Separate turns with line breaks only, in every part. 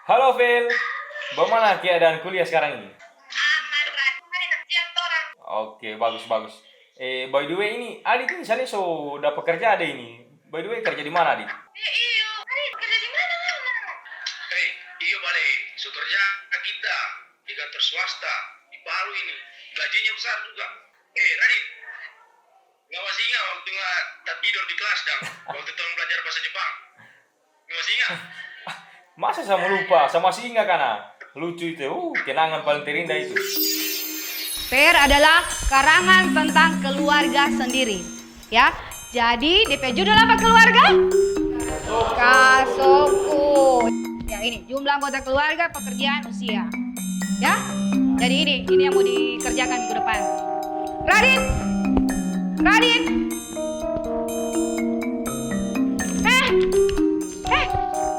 Halo Vel, bagaimana keadaan kuliah sekarang ini?
Aman, Ran. Siap orang.
Oke, bagus bagus. By the way ini, Adit ini sana so dapat kerja ada ini. By the way kerja di mana Adit?
Iyo. Hari kerja di mana, Nana?
Hei, iya balik. So kerja kita di kantor swasta di Palu ini. Gajinya besar juga. Radit. Nggak masih ingat waktu nggak tak tidur di kelas dong. Waktu tahun belajar bahasa Jepang. Nggak masih ingat?
Masa sama lupa, sama masih ingat kana? Lucu itu, kenangan paling terindah itu.
Per adalah karangan tentang keluarga sendiri, ya. Jadi DP judul apa keluarga? Kasoku. Ya ini jumlah anggota keluarga, pekerjaan, usia, ya. Jadi ini yang mau dikerjakan minggu depan. Radit, Radit.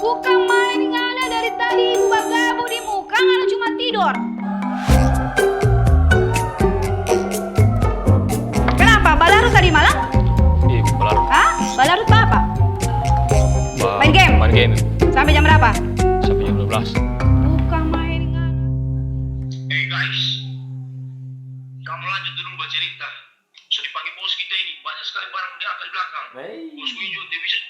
Bukan main ngana dari tadi ibu bagabu di muka ngana cuma tidur. Kenapa? Balarut tadi malam?
Iya, balarut.
Hah? Balarut apa? Main game?
Main game.
Sampai jam berapa?
Sampai jam 12.
Bukan main ngana.
Guys, kamu lanjut dulu buat cerita. So dipanggil bos kita ini banyak sekali barang di atas belakang. Bosku hijau dia bisa.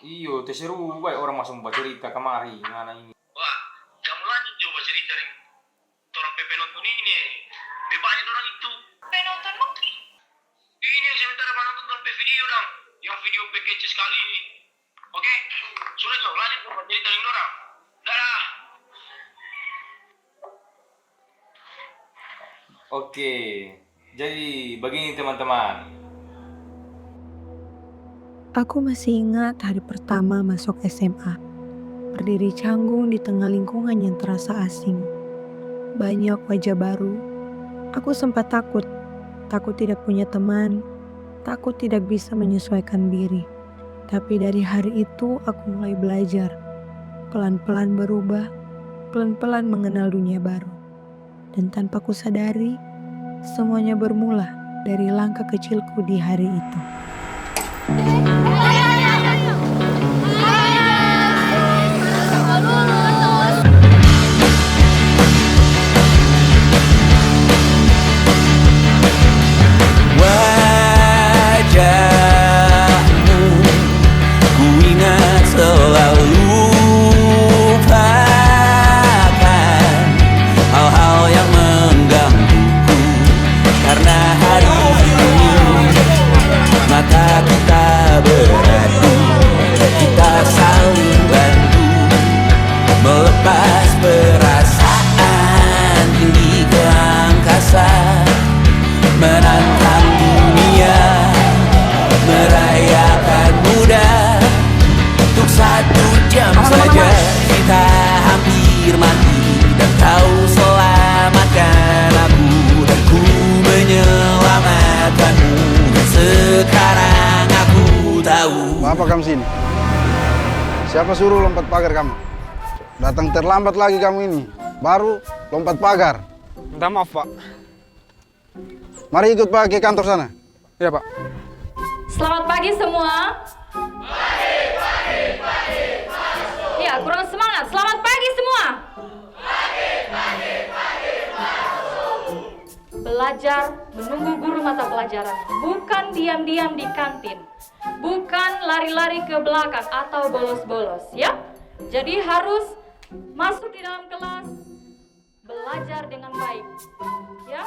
Iyo, terseru baik orang masuk membaca cerita kemari, ngana ini.
Wah, kamu lanjut coba cerita nih. Orang PP nonton ini, banyak orang itu.
Penonton mungkin.
Ini yang sementara mana nonton video dong, yang video kece sekali ini. Oke, sudah jauh lanjut coba cerita dengan orang. Dah.
Oke, jadi begini teman-teman.
Aku masih ingat hari pertama masuk SMA. Berdiri canggung di tengah lingkungan yang terasa asing. Banyak wajah baru. Aku sempat takut. Takut tidak punya teman. Takut tidak bisa menyesuaikan diri. Tapi dari hari itu aku mulai belajar. Pelan-pelan berubah. Pelan-pelan mengenal dunia baru. Dan tanpa ku sadari, semuanya bermula dari langkah kecilku di hari itu.
Wajahmu ku ingat selalu, lupakan hal-hal yang menggangguku. Karena hari ini mata kita beradu, kita saling bantu melepas perasaan tinggi ke angkasa, menantang dunia, merayakan muda. Untuk 1 jam saja kita hampir mati, dan kau selamatkan aku, dan ku menyelamatkanmu. Dan sekarang aku tahu.
Apa kamu sini? Siapa suruh lompat pagar kamu? Datang terlambat lagi kamu ini. Baru lompat pagar.
Minta maaf, Pak.
Mari ikut Pak ke kantor sana.
Iya, Pak.
Selamat pagi semua. Ya, kurang semangat. Selamat pagi semua. Belajar menunggu guru mata pelajaran, bukan diam-diam di kantin, bukan lari-lari ke belakang atau bolos-bolos, ya. Jadi harus masuk di dalam kelas, belajar dengan baik, ya.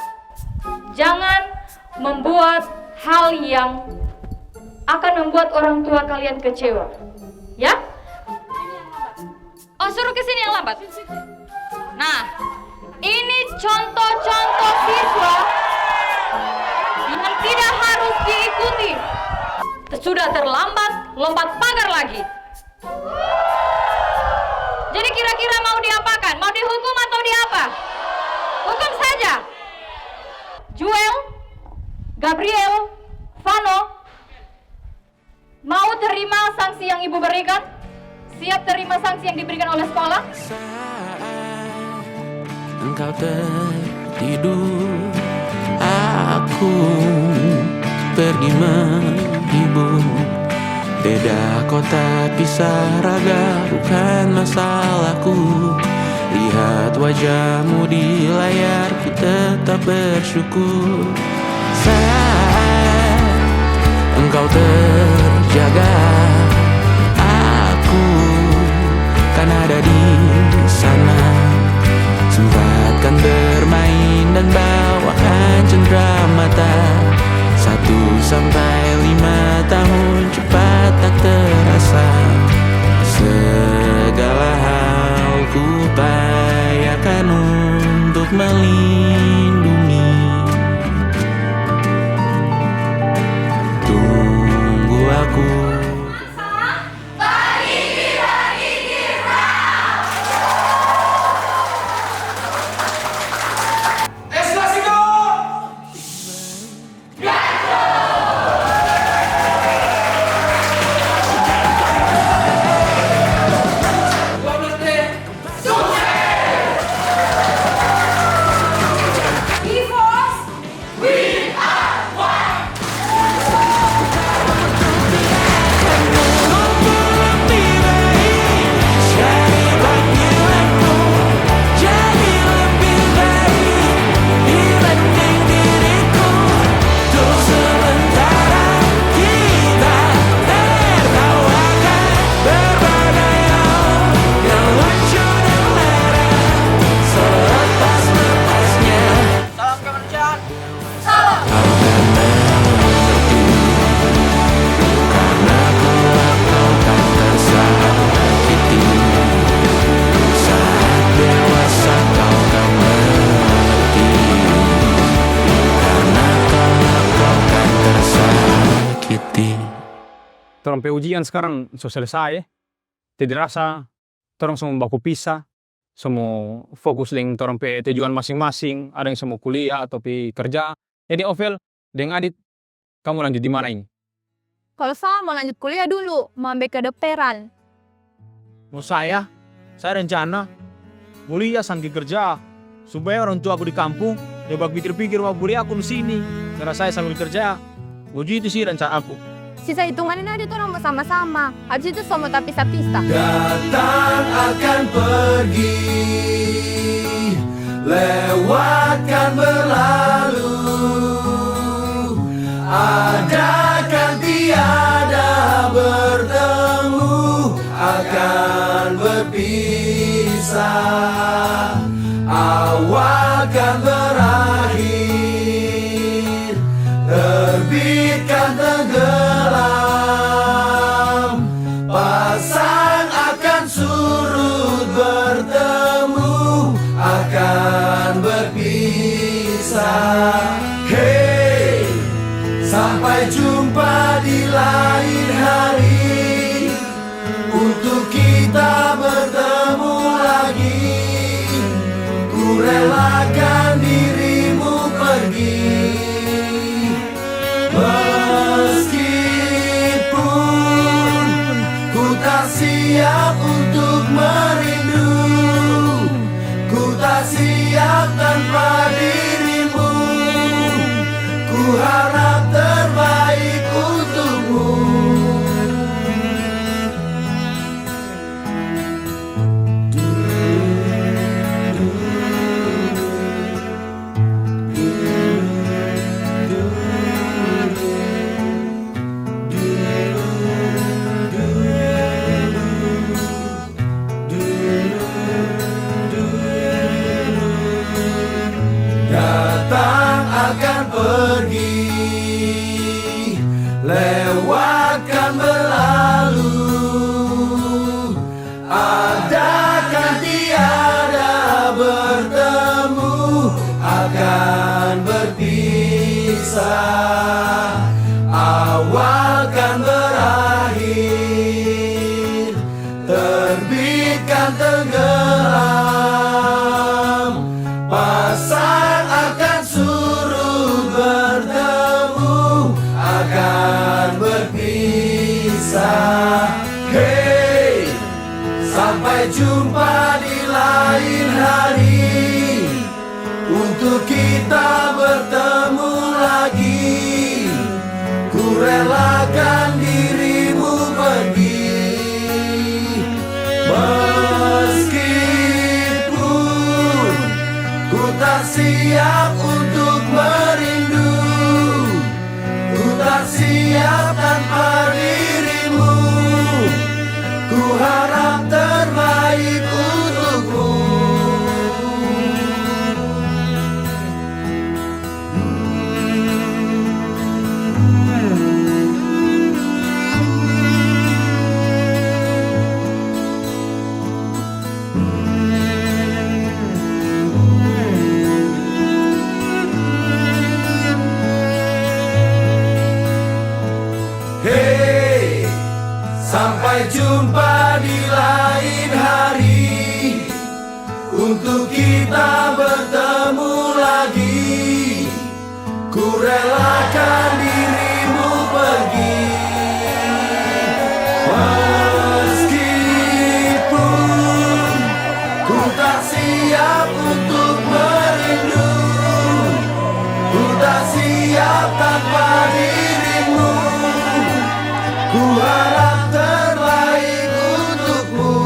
Jangan membuat hal yang akan membuat orang tua kalian kecewa, ya. Oh, suruh ke sini yang lambat. Nah, ini contoh-contoh siswa yang tidak harus diikuti. Sudah terlambat, lompat pagar lagi. Jadi kira-kira mau diapakan? Mau dihukum atau diapa? Hukum saja. Juel, Gabriel, Vano, mau terima sanksi yang ibu berikan? Siap terima sanksi yang diberikan oleh sekolah?
Engkau tertidur, aku pergi menghibur Beda kota pisah raga bukan masalahku. Lihat wajahmu di layar, ku tetap bersyukur. Saat engkau terjaga, aku kan ada di sana. Sempatkan bermain dan bawakan cendera mata. 1-5 tahun cepat tak terasa. Segala hal ku upayakan untuk melindungi. Tunggu aku.
Torang pe ujian sekarang so selesai. Jadi rasa torang semua baku pisah. Semua fokus dengan torang pe tujuan masing-masing. Ada yang semua kuliah atau pi kerja. Jadi Ovel dengan Adit, kamu lanjut di mana ini?
Kalau saya mau lanjut kuliah dulu, mau ambil kedokteran.
Mau saya rencana kuliah sambil kerja. Supaya orang tua aku di kampung, dia bak pikir-pikir mau kuliah aku di sini. Karena saya sambil kerja. Begitu sih rencana aku.
Sisa hitungan ini ada orang bersama-sama. Habis itu semua tak pisah-pisah.
Datang akan pergi, lewatkan berlalu. Ada kan tiada bertemu, akan berpisah. Awal kan berakhir, terbitkan tenggelam. Pasang akan surut, bertemu akan berpisah. Hey, sampai jumpa di lain hari, untuk kita bertemu lagi. Ku relakan dirimu pergi, meskipun ku tak siap untuk merindu. Ku tak siap tanpa dirimu. Ku harap terbaik untukmu. Datang akan pergi, lewatkan berlalu. Ada kan tiada bertemu, akan berpisah. Awal kan berakhir, terbitkan tenggelam. Pasang akan surut, bertemu akan berpisah. Hey, sampai jumpa di lain hari, untuk kita bertemu lagi. Ku relakan dirimu siap untuk merindu, ku tak siap tanpa dirimu. Ku harap terbaik untukmu. Hey, sampai jumpa di lain hari, untuk kita bertemu lagi. Ku relakan dirimu pergi, meskipun ku tak siap untuk merindu, ku tak siap tanpa dirimu. Ku harap terbaik untukmu.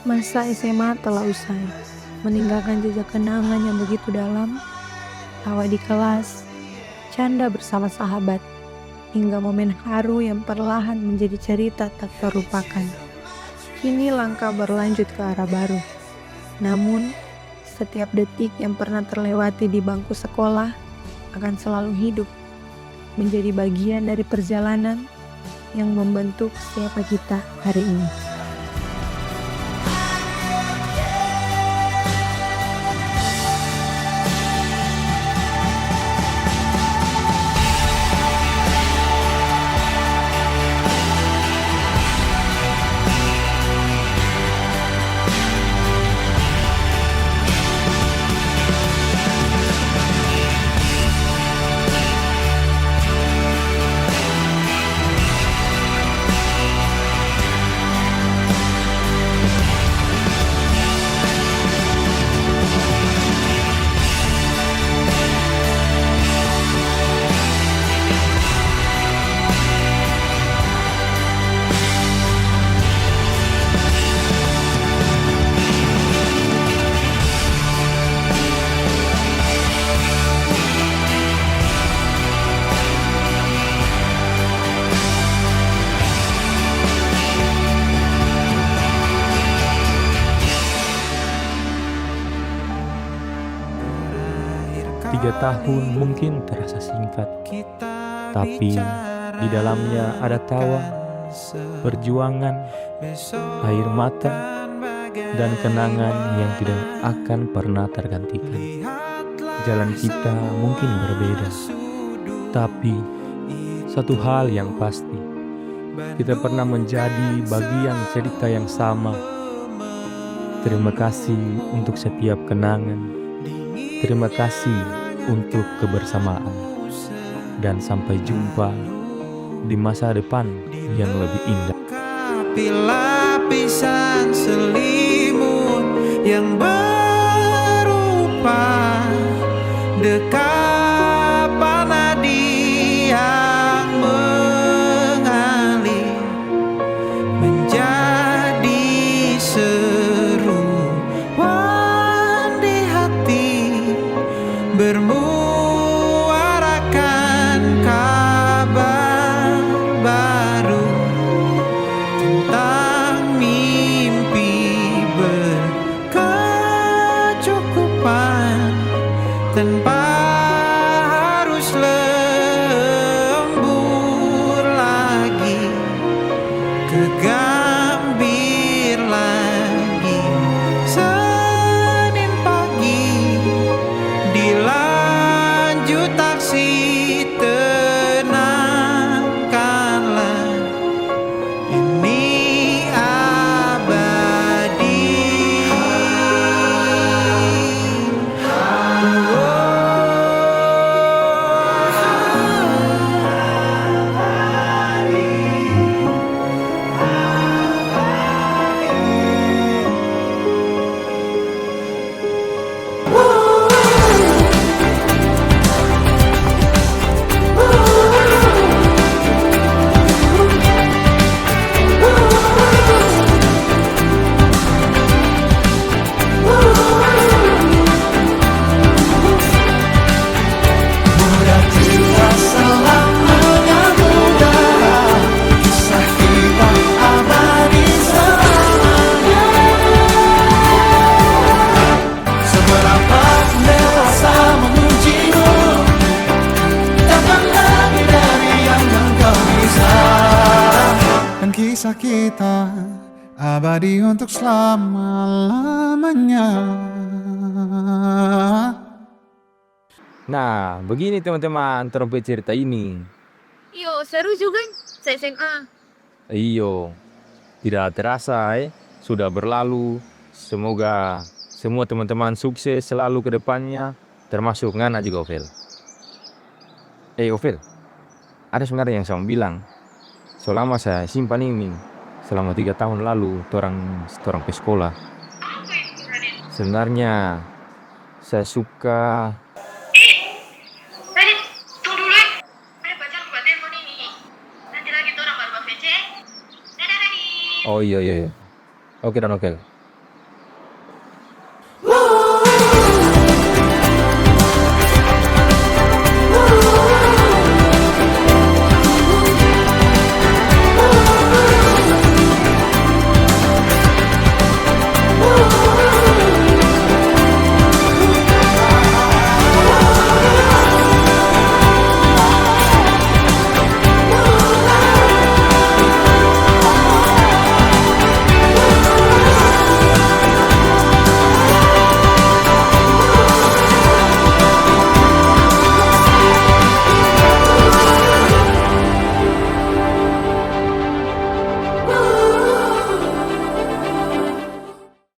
Masa SMA telah usai, meninggalkan jejak kenangan yang begitu dalam. Tawa di kelas, canda bersama sahabat, hingga momen haru yang perlahan menjadi cerita tak terlupakan. Kini langkah berlanjut ke arah baru. Namun, setiap detik yang pernah terlewati di bangku sekolah akan selalu hidup, menjadi bagian dari perjalanan yang membentuk siapa kita hari ini.
Tiga tahun mungkin terasa singkat, tapi di dalamnya ada tawa, perjuangan, air mata, dan kenangan yang tidak akan pernah tergantikan. Jalan kita mungkin berbeda, tapi satu hal yang pasti, kita pernah menjadi bagian cerita yang sama. Terima kasih untuk setiap kenangan. Terima kasih untuk kebersamaan, dan sampai jumpa di masa depan yang lebih indah.
Lapisan selimut yang berupa dekapan nadi yang mengalir menjadi seruan di hati, bermuarakan kabar baru tentang mimpi berkelanjutan.
abadi untuk selama-lamanya.
Nah, begini teman-teman trompet cerita ini.
Yo, seru juga SMA.
Iyo, tidak terasa sudah berlalu. Semoga semua teman-teman sukses selalu ke depannya, termasuk Ngana juga Ovel. Ovel, ada sebenarnya yang saya mau bilang. Selama saya simpan ini, selama 3 tahun lalu, orang ke sekolah.
Apa itu, Raden?
Sebenarnya saya suka.
Raden, tunggu dulu ya. Ada pacarku buat telepon ini. Nanti lagi orang baru VC. Dadah, Raden.
Oh iya. Oke dan Okel.